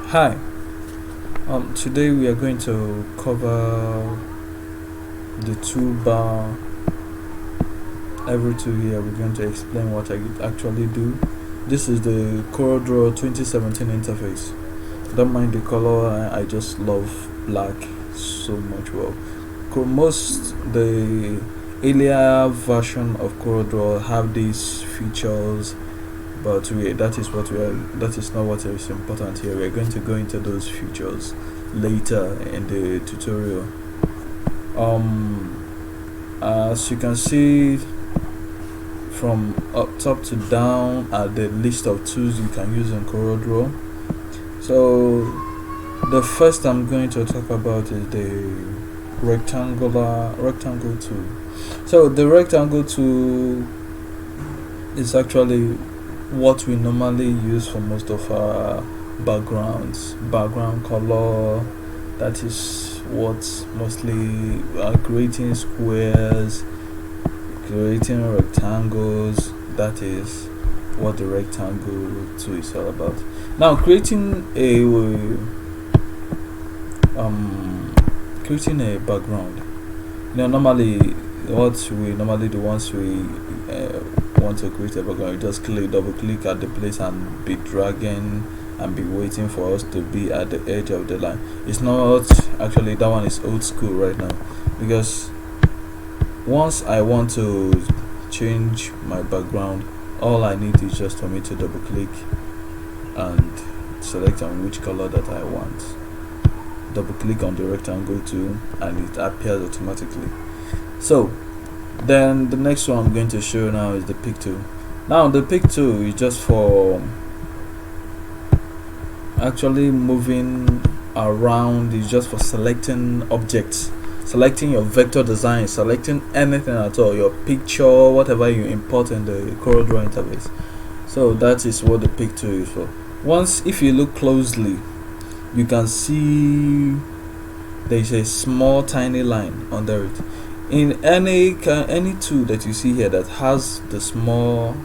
Hi, today we are going to cover the toolbar. Every 2 year we're going to explain what I actually do. This is the CorelDRAW 2017 interface. Don't mind the color, I just love black so much. Most the earlier version of CorelDRAW have these features, but that is not what is important here. We're going to go into those features later in the tutorial. As you can see from up top to down are the list of tools you can use in CorelDRAW. So the first I'm going to talk about is the rectangle tool. So the rectangle tool is actually what we normally use for most of our background color. That is what mostly creating squares, creating rectangles. That is what the rectangle tool is all about. Now creating a background, normally what we normally do once we want to create a background, you just double click at the place and be dragging and be waiting for us to be at the edge of the line. It's not actually, that one is old school right now, because once I want to change my background, all I need is just for me to double click and select on which color that I want, double click on the rectangle tool, and it appears automatically. So then the next one I'm going to show now is the pick tool. Now the pick tool is just for actually moving around, is just for selecting objects, selecting your vector design, selecting anything at all, your picture, whatever you import in the CorelDRAW interface. So that is what the pick tool is for. Once, if you look closely, you can see there is a small tiny line under it. In any tool that you see here that has the small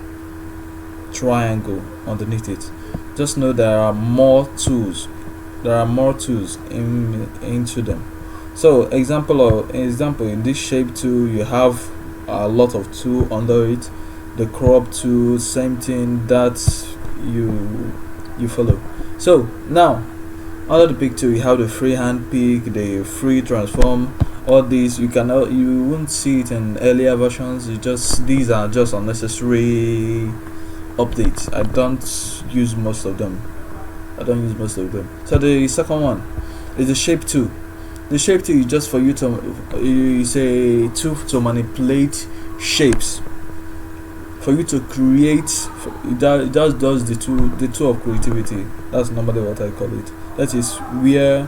triangle underneath it, just know there are more tools into them. So example in this shape tool, you have a lot of tool under it. The crop tool, same thing that you follow. So now under the pick tool, you have the freehand pick, the free transform. All these you won't see it in earlier versions. These are just unnecessary updates. I don't use most of them. So the second one is the shape tool. The shape tool is just for you to it's a tool to manipulate shapes, for you to create. It just does the tool of creativity. That's normally what I call it. That is where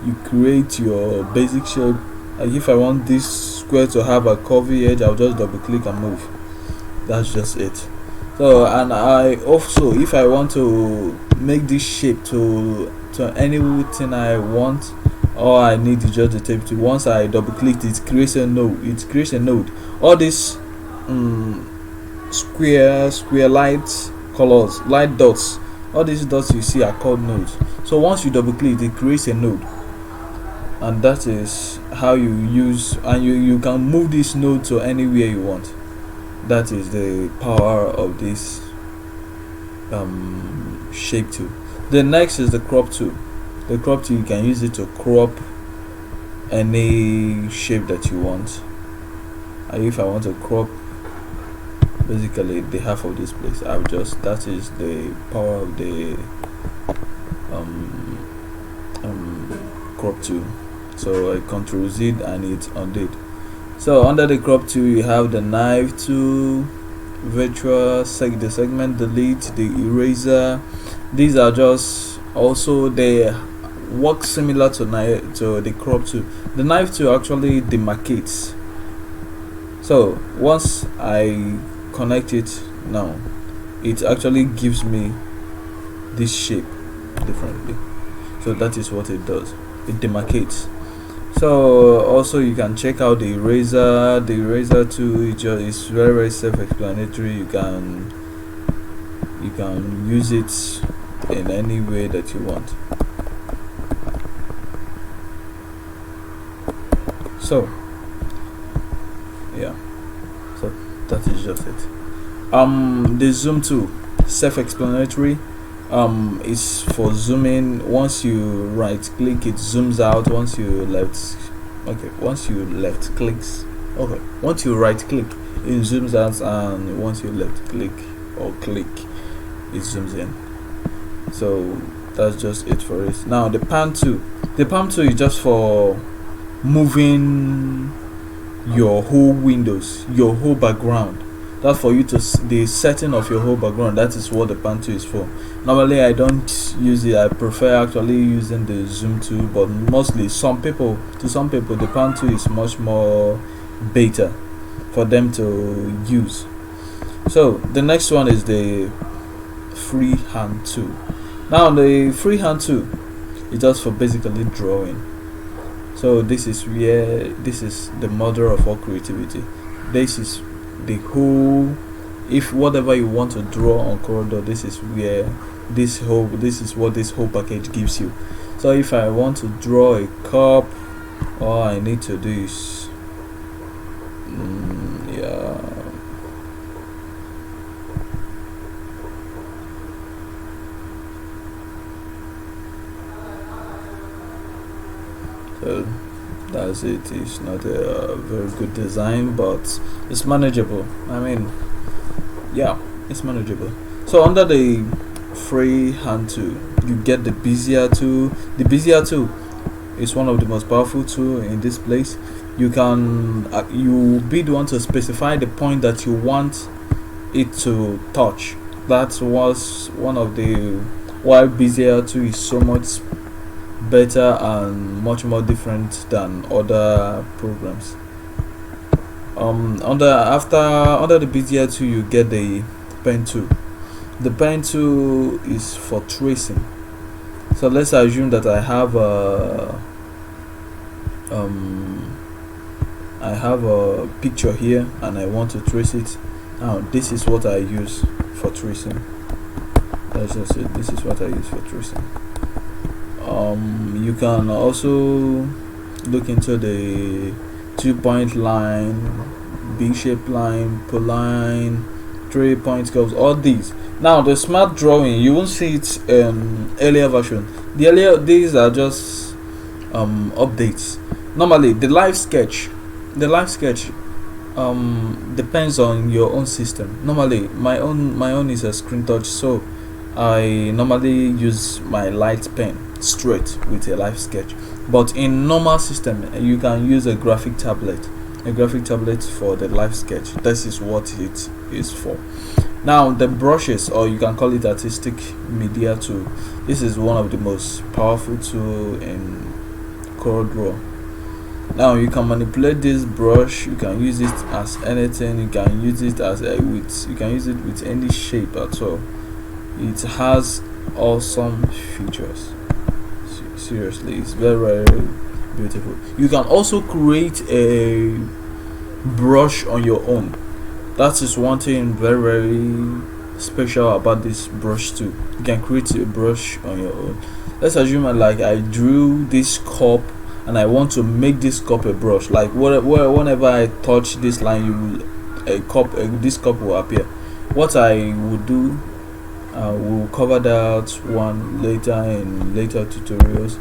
you create your basic shape. Like if I want this square to have a curvy edge, I'll just double click and move. That's just it. So, and I also, if I want to make this shape to anything I want, all I need is just the tape tool. Once I double click, it creates a node. All these square light colors, light dots, all these dots you see are called nodes. So once you double click, it creates a node, and that is how you use, and you can move this node to anywhere you want. That is the power of this shape tool. The next is the crop tool. The crop tool, you can use it to crop any shape that you want. And if I want to crop basically the half of this place, that is the power of the crop tool. So I Ctrl Z and it undid. So under the crop tool, you have the knife tool, the segment delete, the eraser. These are just also, they work similar to the crop tool. The knife tool actually demarcates. So once I connect it now, it actually gives me this shape differently. So that is what it does. It demarcates. So also you can check out the eraser. The eraser tool is very self-explanatory. You can use it in any way that you want. So yeah, so that is just it. The zoom tool, self-explanatory. Is for zooming. Once you right click, it zooms out. Once you left clicks, okay, once you right click, it zooms out, and once you left click or click, it zooms in. So that's just it for it. Now the pan tool, is just for moving your whole windows, your whole background. That's for you to the setting of your whole background. That is what the pan tool is for. Normally I don't use it. I prefer actually using the zoom tool, but mostly some people the pan tool is much more better for them to use. So the next one is the freehand tool. Now the freehand tool is just for basically drawing. So this is the mother of all creativity. This is the whole, if whatever you want to draw on Corel, this is what this whole package gives you. So if I want to draw a cup, all I need to do is so that's it. It's not a very good design, but it's manageable. I mean, yeah, it's manageable. So under the freehand tool, you get the Bezier tool. The Bezier tool is one of the most powerful tool in this place. You can you be the one to specify the point that you want it to touch. That was one of the why Bezier tool is so much better and much more different than other programs. Under the Bezier tool, you get the pen tool. The pen tool is for tracing. So let's assume that I have a picture here and I want to trace it. Now this is what I use for tracing. That's just it. This is what I use for tracing. You can also look into the 2-point line, B-shaped line, line, 3-point curves, all these. Now the smart drawing, you won't see it earlier version. These are just updates. Normally the live sketch depends on your own system. Normally my own is a screen touch, so I normally use my light pen straight with a live sketch. But in normal system, you can use a graphic tablet for the live sketch. This is what it is for. Now the brushes, or you can call it artistic media tool. This is one of the most powerful tool in CorelDRAW. Now you can manipulate this brush. You can use it as anything. You can use it with any shape at all. It has awesome features. Seriously, it's very, very beautiful. You can also create a brush on your own. That is one thing very, very special about this brush too. You can create a brush on your own. Let's assume like I drew this cup and I want to make this cup a brush. Like whenever I touch this line, this cup will appear. What I would do, we'll cover that one later in later tutorials.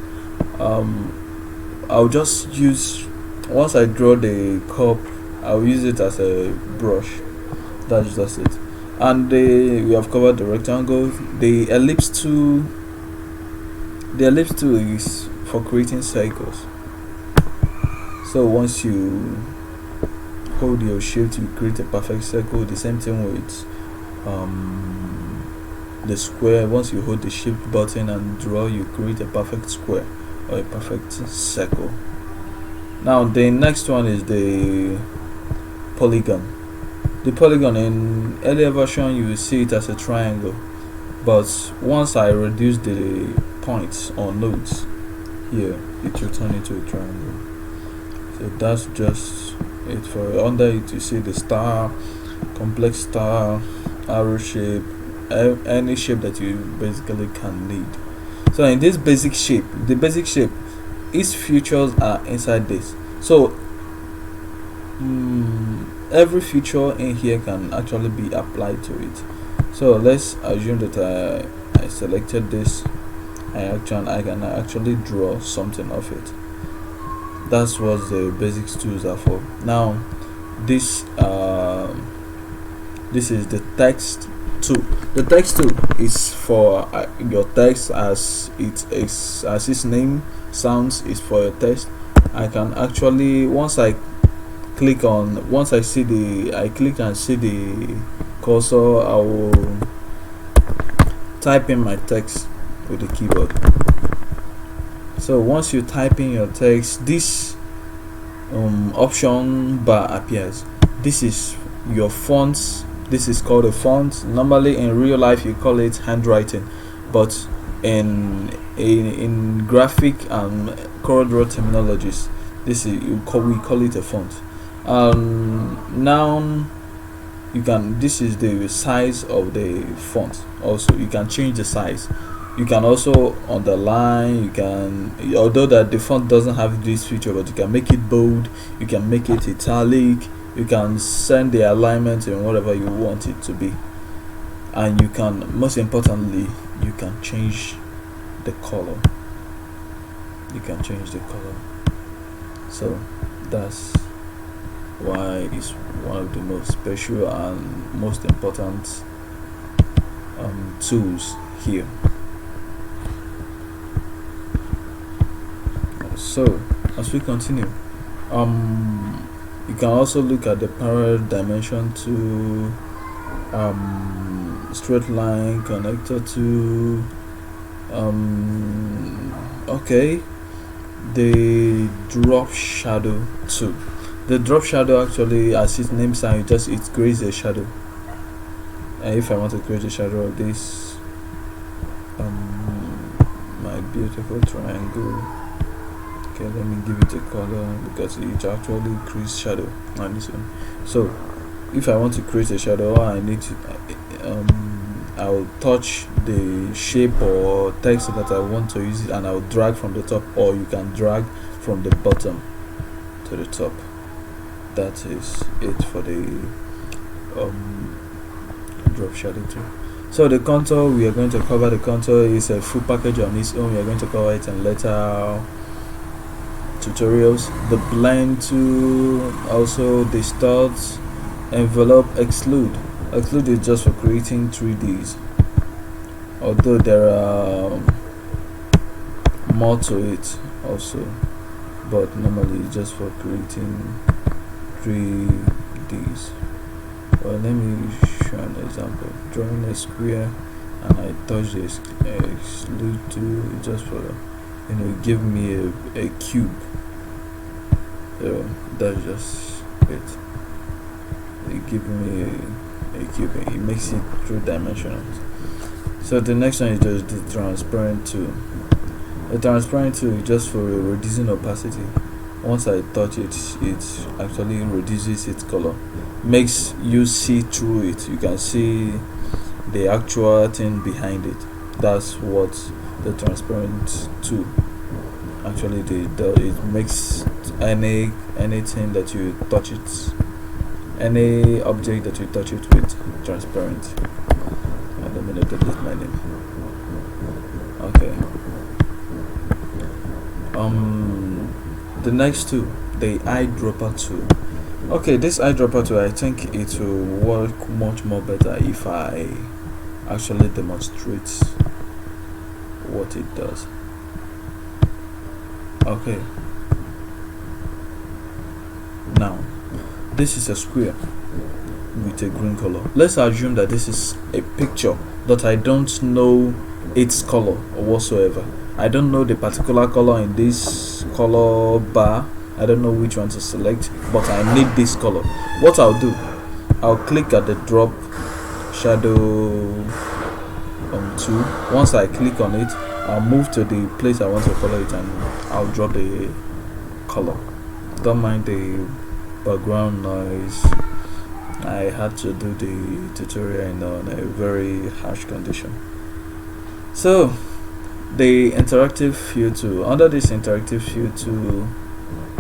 I'll just use, once I draw the cup, I'll use it as a brush. That's just it. And we have covered the rectangle. The ellipse tool is for creating circles. So once you hold your shift, you create a perfect circle. The same thing with the square. Once you hold the shift button and draw, you create a perfect square or a perfect circle. Now the next one is the polygon. The polygon, in earlier version you will see it as a triangle, but once I reduce the points or nodes here, it will turn into a triangle. So that's just it. For under it you see the star, complex star, arrow shape, any shape that you basically can need. So in this basic shape, its features are inside this. So every feature in here can actually be applied to it. So let's assume that I selected this. I can actually draw something of it. That's what the basics tools are for. Now this this is the text tool. The text tool is for your text, as its name sounds, is for your text. I can actually, once I click and see the cursor, I will type in my text with the keyboard. So once you type in your text, this option bar appears. This is your fonts. This is called a font. Normally in real life you call it handwriting, but in graphic and CorelDRAW terminologies, we call it a font. Now this is the size of the font. Also, you can change the size. You can also underline. You can, although that the font doesn't have this feature, but you can make it bold. You can make it italic. You can send the alignment in whatever you want it to be, and you can, most importantly, you can change the color. So that's why it's one of the most special and most important tools here. So as we continue, you can also look at the parallel dimension to straight line connector to okay, the drop shadow too. The drop shadow, actually, as its name sounds, it creates a shadow. And if I want to create a shadow of this my beautiful triangle, okay, let me give it a color, because it actually creates shadow on this one. So if I want to create a shadow, I need to I'll touch the shape or text that I want to use it, and I'll drag from the top, or you can drag from the bottom to the top. That is it for the drop shadow too. So the contour, we are going to cover. The contour is a full package on its own. We are going to cover it in later tutorials. The blend tool, also distort, envelope, exclude. Exclude is just for creating 3Ds, although there are more to it also, but normally it's just for creating 3Ds. Well, let me show an example. Drawing a square, and I touch the exclude tool just for, give me a cube. So that's just it. It gives me a cube. It makes it three-dimensional. So the next one is just the transparent tool. The transparent tool is just for reducing opacity. Once I touch it, it actually reduces its color, makes you see through it. You can see the actual thing behind it. That's what the transparent tool actually did. It makes anything that you touch it, any object that you touch it with, transparent. And let me delete my name. Okay. The next tool, the eyedropper tool. Okay, this eyedropper tool, I think it will work much more better if I actually demonstrate what it does. Okay. Now, this is a square with a green color. Let's assume that this is a picture that I don't know its color or whatsoever. I don't know the particular color in this color bar. I don't know which one to select, but I need this color. What I'll do, I'll click at the drop shadow tool. Once I click on it, I'll move to the place I want to color it, and I'll drop the color. Don't mind the background noise. I had to do the tutorial in a very harsh condition. So the interactive fill tool. Under this interactive fill tool,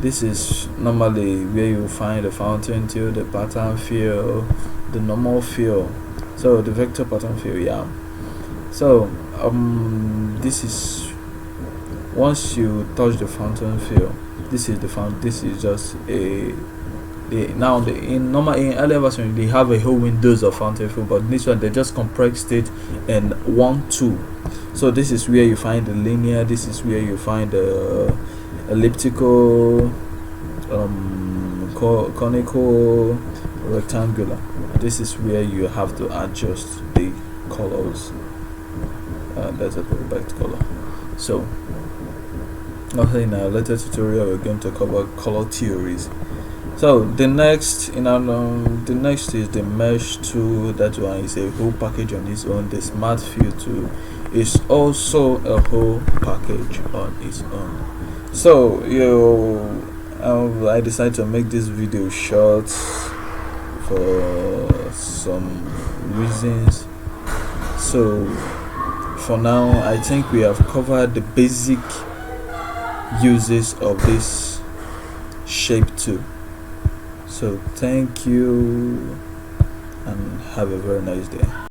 This is normally where you find the fountain tool, the pattern fill, the normal fill. So the vector pattern fill, yeah. So this is, once you touch the fountain fill, this is the this is just a now in earlier version they have a whole windows of fountain fill, but this one they just compressed it in one tool. So this is where you find the linear, this is where you find the elliptical, conical, rectangular. This is where you have to adjust the colors. That's a perfect color. So okay, in our later tutorial we're going to cover color theories. So the next the next is the mesh tool. That one is a whole package on its own. The smart fill tool is also a whole package on its own. So I decided to make this video short for some reasons. So for now I think we have covered the basic uses of this shape tool. So thank you and have a very nice day.